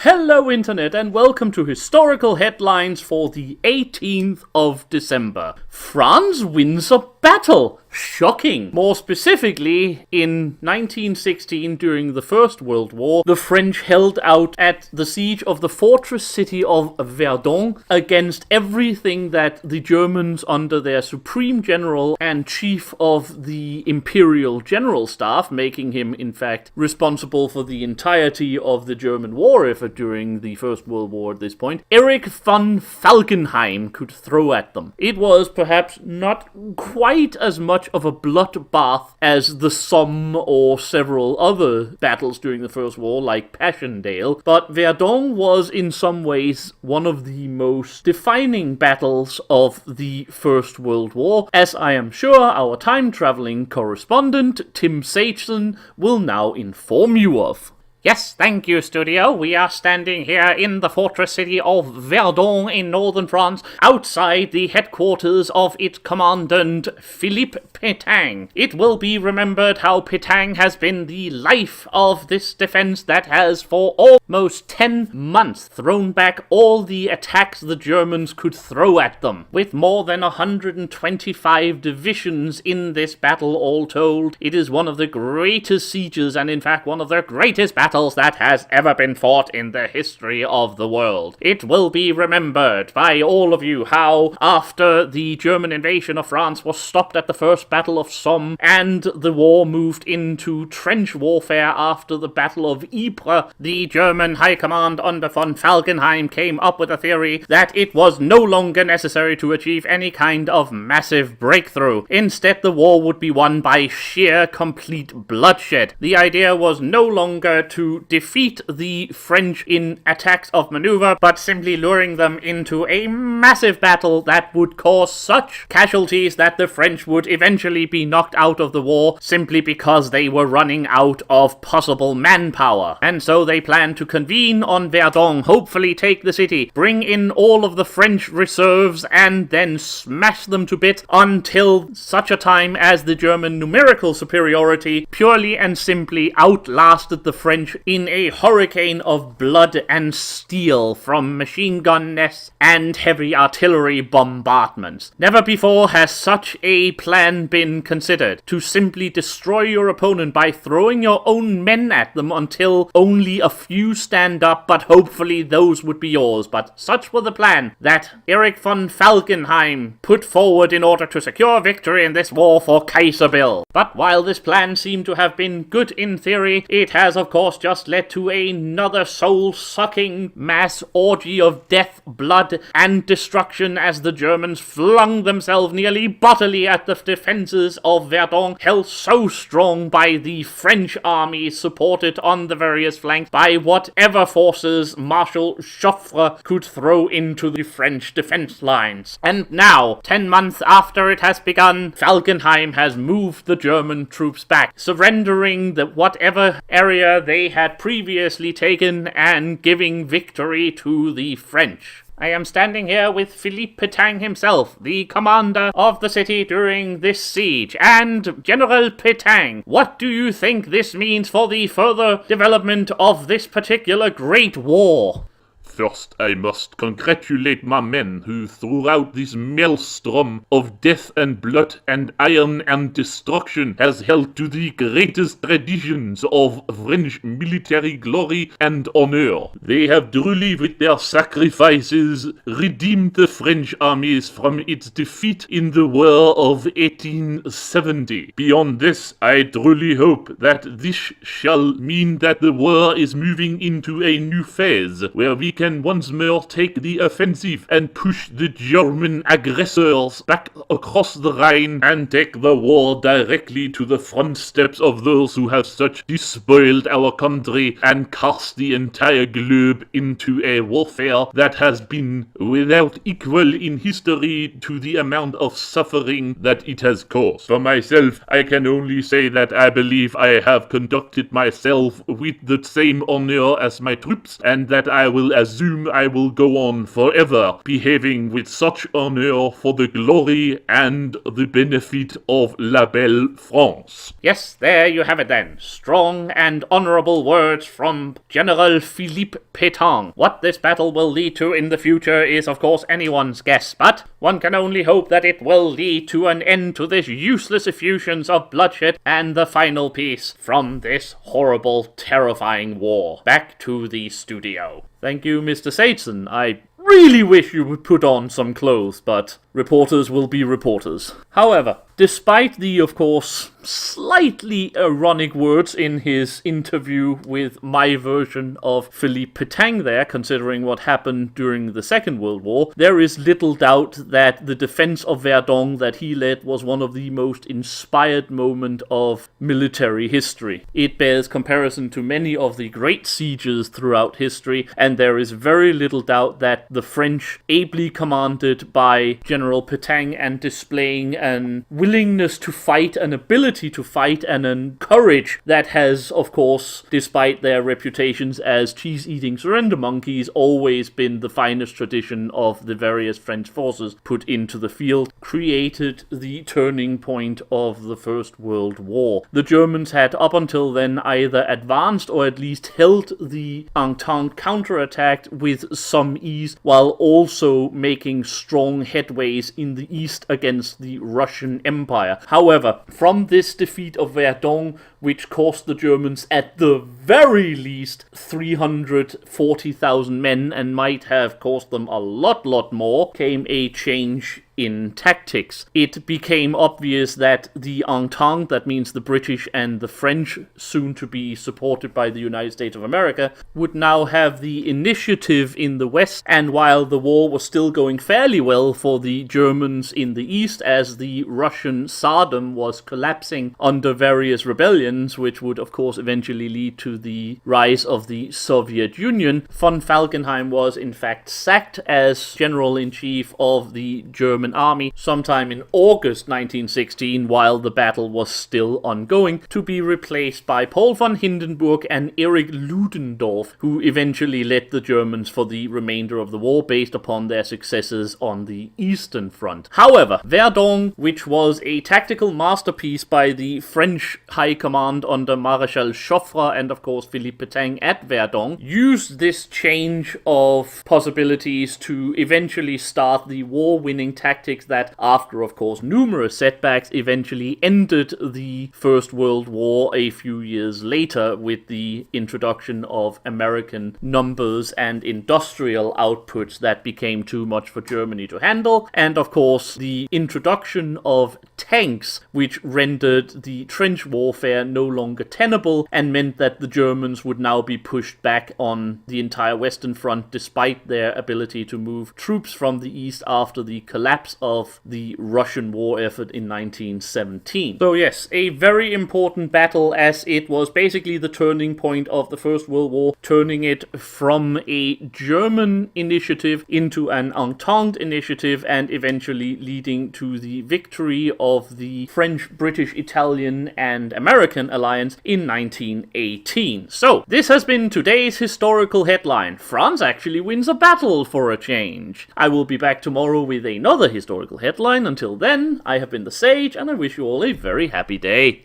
Hello Internet and welcome to Historical Headlines for the 18th of December. France wins a battle! Shocking! More specifically, in 1916, during the First World War, the French held out at the siege of the fortress city of Verdun against everything that the Germans, under their supreme general and chief of the imperial general staff, making him in fact responsible for the entirety of the German war effort during the First World War at this point, Erich von Falkenhayn could throw at them. It was perhaps not quite as much of a bloodbath as the Somme or several other battles during the First War, like Passchendaele, but Verdun was in some ways one of the most defining battles of the First World War, as I am sure our time-traveling correspondent, Tim Sageson, will now inform you of. Yes, thank you, studio. We are standing here in the fortress city of Verdun in northern France, outside the headquarters of its commandant, Phillipe Petain. It will be remembered how Petain has been the life of this defense that has for almost 10 months thrown back all the attacks the Germans could throw at them. With more than 125 divisions in this battle all told, it is one of the greatest sieges and in fact one of the greatest battles that has ever been fought in the history of the world. It will be remembered by all of you how, after the German invasion of France was stopped at the First Battle of Somme, and the war moved into trench warfare after the Battle of Ypres, the German High Command under von Falkenhayn came up with a theory that it was no longer necessary to achieve any kind of massive breakthrough. Instead, the war would be won by sheer, complete bloodshed. The idea was no longer to defeat the French in attacks of maneuver, but simply luring them into a massive battle that would cause such casualties that the French would eventually be knocked out of the war simply because they were running out of possible manpower. And so they planned to convene on Verdun, hopefully take the city, bring in all of the French reserves, and then smash them to bits until such a time as the German numerical superiority purely and simply outlasted the French in a hurricane of blood and steel from machine gun nests and heavy artillery bombardments. Never before has such a plan been considered, to simply destroy your opponent by throwing your own men at them until only a few stand up, but hopefully those would be yours. But such was the plan that Erich von Falkenhayn put forward in order to secure victory in this war for Kaiser Bill. But while this plan seemed to have been good in theory, it has of course just led to another soul-sucking mass orgy of death, blood, and destruction as the Germans flung themselves nearly bodily at the defenses of Verdun, held so strong by the French army, supported on the various flanks by whatever forces Marshal Joffre could throw into the French defense lines. And now, 10 months after it has begun, Falkenhayn has moved the German troops back, surrendering whatever area they had previously taken and giving victory to the French. I am standing here with Phillipe Petain himself, the commander of the city during this siege. And General Petain, what do you think this means for the further development of this particular great war? First, I must congratulate my men who, throughout this maelstrom of death and blood and iron and destruction, has held to the greatest traditions of French military glory and honor. They have truly, with their sacrifices, redeemed the French armies from its defeat in the War of 1870. Beyond this, I truly hope that this shall mean that the war is moving into a new phase, where we can once more take the offensive and push the German aggressors back across the Rhine and take the war directly to the front steps of those who have such despoiled our country and cast the entire globe into a warfare that has been without equal in history to the amount of suffering that it has caused. For myself, I can only say that I believe I have conducted myself with the same honor as my troops, and that I will as assume I will go on forever behaving with such honor for the glory and the benefit of la belle France. Yes, there you have it then. Strong and honorable words from General Phillipe Petain. What this battle will lead to in the future is of course anyone's guess, but one can only hope that it will lead to an end to this useless effusions of bloodshed and the final peace from this horrible, terrifying war. Back to the studio. Thank you, Mr. Sateson. I really wish you would put on some clothes, but reporters will be reporters. However, despite the, of course, slightly ironic words in his interview with my version of Phillipe Petain there, considering what happened during the Second World War, there is little doubt that the defense of Verdun that he led was one of the most inspired moments of military history. It bears comparison to many of the great sieges throughout history, and there is very little doubt that the French, ably commanded by General Petain and displaying an willingness to fight, an ability to fight, and an courage that has, of course, despite their reputations as cheese-eating surrender monkeys, always been the finest tradition of the various French forces put into the field, created the turning point of the First World War. The Germans had up until then either advanced or at least held the Entente counterattack with some ease, while also making strong headways in the east against the Russian Empire. However, from this defeat of Verdun, which cost the Germans at the very least 340,000 men and might have cost them a lot more, came a change in tactics. It became obvious that the Entente, that means the British and the French, soon to be supported by the United States of America, would now have the initiative in the west, and while the war was still going fairly well for the Germans in the east, as the Russian Tsardom was collapsing under various rebellions, which would of course eventually lead to the rise of the Soviet Union, von Falkenhayn was in fact sacked as General-in-Chief of the German army sometime in August 1916, while the battle was still ongoing, to be replaced by Paul von Hindenburg and Erich Ludendorph, who eventually led the Germans for the remainder of the war based upon their successes on the Eastern Front. However, Verdun, which was a tactical masterpiece by the French High Command under Marshal Joffre and of course Phillipe Petain at Verdun, used this change of possibilities to eventually start the war-winning tactics that, after of course numerous setbacks, eventually ended the First World War a few years later with the introduction of American numbers and industrial outputs that became too much for Germany to handle, and of course the introduction of tanks, which rendered the trench warfare no longer tenable and meant that the Germans would now be pushed back on the entire Western Front despite their ability to move troops from the east after the collapse of the Russian war effort in 1917. So yes, a very important battle, as it was basically the turning point of the First World War, turning it from a German initiative into an Entente initiative and eventually leading to the victory of the French, British, Italian and American alliance in 1918. So, this has been today's historical headline. France actually wins a battle for a change. I will be back tomorrow with another historical headline. Until then, I have been the Sage, and I wish you all a very happy day.